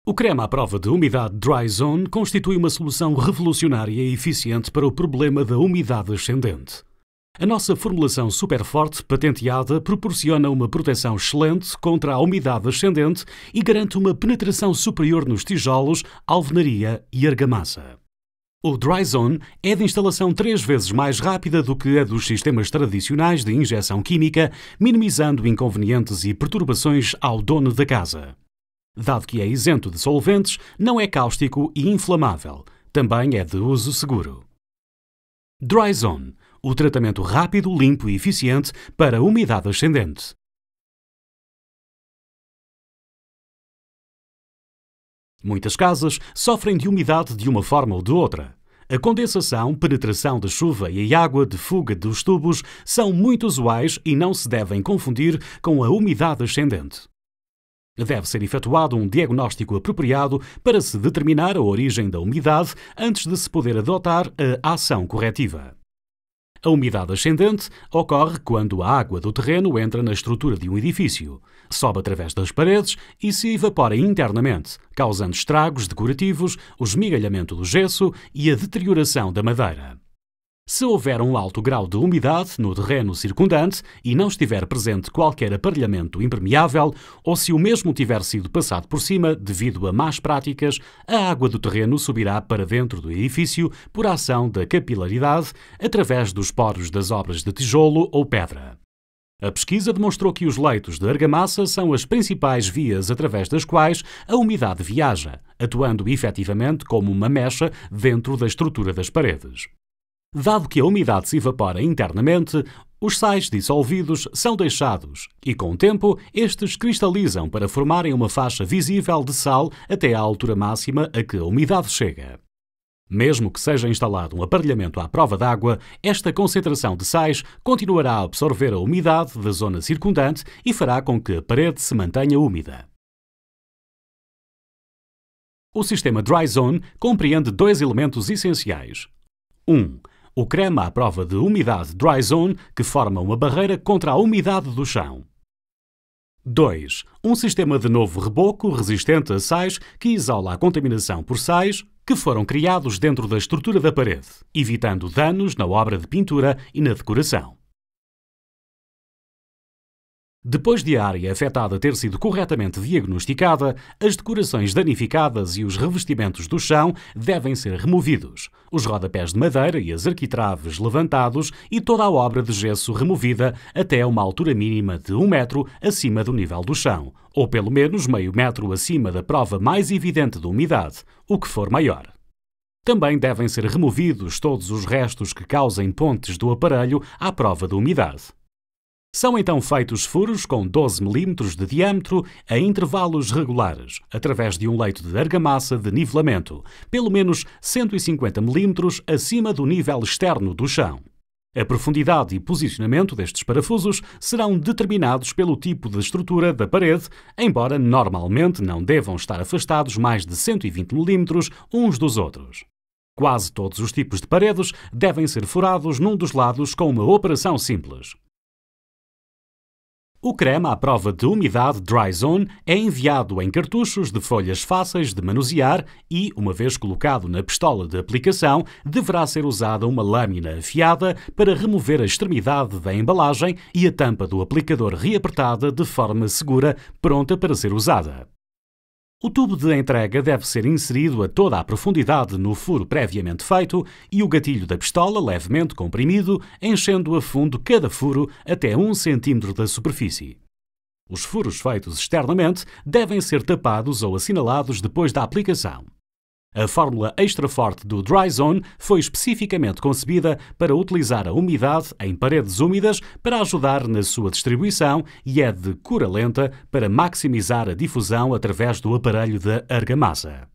O creme à prova de umidade Dryzone constitui uma solução revolucionária e eficiente para o problema da umidade ascendente. A nossa formulação super forte, patenteada, proporciona uma proteção excelente contra a umidade ascendente e garante uma penetração superior nos tijolos, alvenaria e argamassa. O Dryzone é de instalação 3 vezes mais rápida do que a dos sistemas tradicionais de injeção química, minimizando inconvenientes e perturbações ao dono da casa. Dado que é isento de solventes, não é cáustico e inflamável. Também é de uso seguro. Dryzone, o tratamento rápido, limpo e eficiente para a umidade ascendente. Muitas casas sofrem de umidade de uma forma ou de outra. A condensação, penetração da chuva e a água de fuga dos tubos são muito usuais e não se devem confundir com a umidade ascendente. Deve ser efetuado um diagnóstico apropriado para se determinar a origem da umidade antes de se poder adotar a ação corretiva. A umidade ascendente ocorre quando a água do terreno entra na estrutura de um edifício, sobe através das paredes e se evapora internamente, causando estragos decorativos, o esmigalhamento do gesso e a deterioração da madeira. Se houver um alto grau de umidade no terreno circundante e não estiver presente qualquer aparelhamento impermeável, ou se o mesmo tiver sido passado por cima devido a más práticas, a água do terreno subirá para dentro do edifício por ação da capilaridade através dos poros das obras de tijolo ou pedra. A pesquisa demonstrou que os leitos de argamassa são as principais vias através das quais a umidade viaja, atuando efetivamente como uma mecha dentro da estrutura das paredes. Dado que a umidade se evapora internamente, os sais dissolvidos são deixados e, com o tempo, estes cristalizam para formarem uma faixa visível de sal até à altura máxima a que a umidade chega. Mesmo que seja instalado um aparelhamento à prova d'água, esta concentração de sais continuará a absorver a umidade da zona circundante e fará com que a parede se mantenha úmida. O sistema Dryzone compreende 2 elementos essenciais. 1. O creme à prova de umidade Dryzone, que forma uma barreira contra a umidade do chão. 2. Um sistema de novo reboco resistente a sais que isola a contaminação por sais que foram criados dentro da estrutura da parede, evitando danos na obra de pintura e na decoração. Depois de a área afetada ter sido corretamente diagnosticada, as decorações danificadas e os revestimentos do chão devem ser removidos, os rodapés de madeira e as arquitraves levantados e toda a obra de gesso removida até uma altura mínima de 1 metro acima do nível do chão, ou pelo menos meio metro acima da prova mais evidente de umidade, o que for maior. Também devem ser removidos todos os restos que causem pontes do aparelho à prova de umidade. São então feitos furos com 12 mm de diâmetro a intervalos regulares, através de um leito de argamassa de nivelamento, pelo menos 150 mm acima do nível externo do chão. A profundidade e posicionamento destes parafusos serão determinados pelo tipo de estrutura da parede, embora normalmente não devam estar afastados mais de 120 mm uns dos outros. Quase todos os tipos de paredes devem ser furados num dos lados com uma operação simples. O creme à prova de umidade Dryzone é enviado em cartuchos de folhas fáceis de manusear e, uma vez colocado na pistola de aplicação, deverá ser usada uma lâmina afiada para remover a extremidade da embalagem e a tampa do aplicador reapertada de forma segura, pronta para ser usada. O tubo de entrega deve ser inserido a toda a profundidade no furo previamente feito e o gatilho da pistola levemente comprimido, enchendo a fundo cada furo até 1 cm da superfície. Os furos feitos externamente devem ser tapados ou assinalados depois da aplicação. A fórmula extra forte do Dryzone foi especificamente concebida para utilizar a umidade em paredes úmidas para ajudar na sua distribuição e é de cura lenta para maximizar a difusão através do aparelho da argamassa.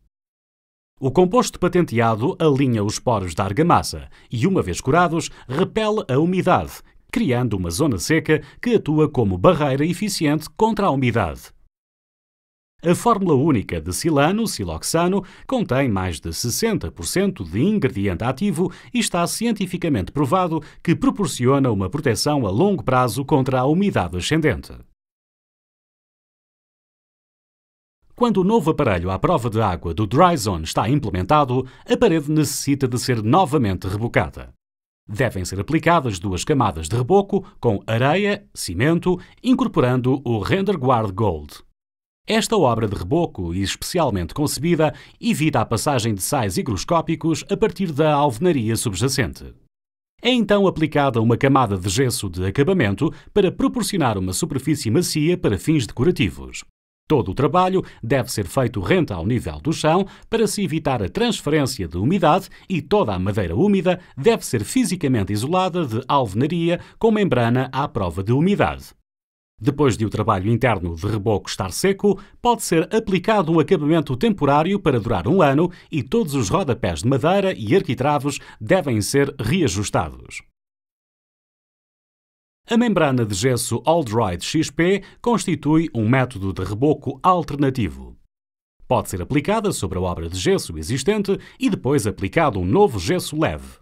O composto patenteado alinha os poros da argamassa e, uma vez curados, repele a umidade, criando uma zona seca que atua como barreira eficiente contra a umidade. A fórmula única de silano-siloxano contém mais de 60% de ingrediente ativo e está cientificamente provado que proporciona uma proteção a longo prazo contra a umidade ascendente. Quando o novo aparelho à prova de água do Dry Zone está implementado, a parede necessita de ser novamente rebocada. Devem ser aplicadas 2 camadas de reboco com areia, cimento, incorporando o Render Guard Gold. Esta obra de reboco, especialmente concebida, evita a passagem de sais higroscópicos a partir da alvenaria subjacente. É então aplicada uma camada de gesso de acabamento para proporcionar uma superfície macia para fins decorativos. Todo o trabalho deve ser feito rente ao nível do chão para se evitar a transferência de umidade e toda a madeira úmida deve ser fisicamente isolada de alvenaria com membrana à prova de umidade. Depois de o trabalho interno de reboco estar seco, pode ser aplicado um acabamento temporário para durar 1 ano e todos os rodapés de madeira e arquitravos devem ser reajustados. A membrana de gesso All-Dryed XP constitui um método de reboco alternativo. Pode ser aplicada sobre a obra de gesso existente e depois aplicado um novo gesso leve.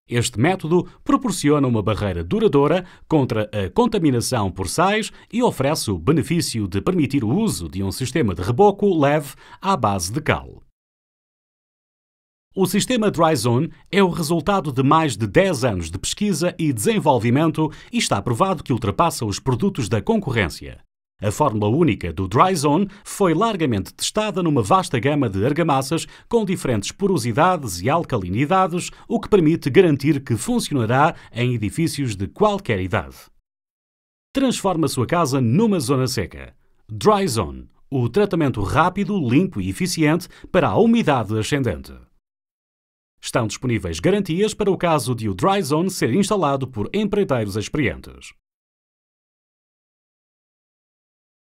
Este método proporciona uma barreira duradoura contra a contaminação por sais e oferece o benefício de permitir o uso de um sistema de reboco leve à base de cal. O sistema Dry Zone é o resultado de mais de 10 anos de pesquisa e desenvolvimento e está provado que ultrapassa os produtos da concorrência. A fórmula única do Dry Zone foi largamente testada numa vasta gama de argamassas com diferentes porosidades e alcalinidades, o que permite garantir que funcionará em edifícios de qualquer idade. Transforma a sua casa numa zona seca. Dry Zone, o tratamento rápido, limpo e eficiente para a umidade ascendente. Estão disponíveis garantias para o caso de o Dry Zone ser instalado por empreiteiros experientes.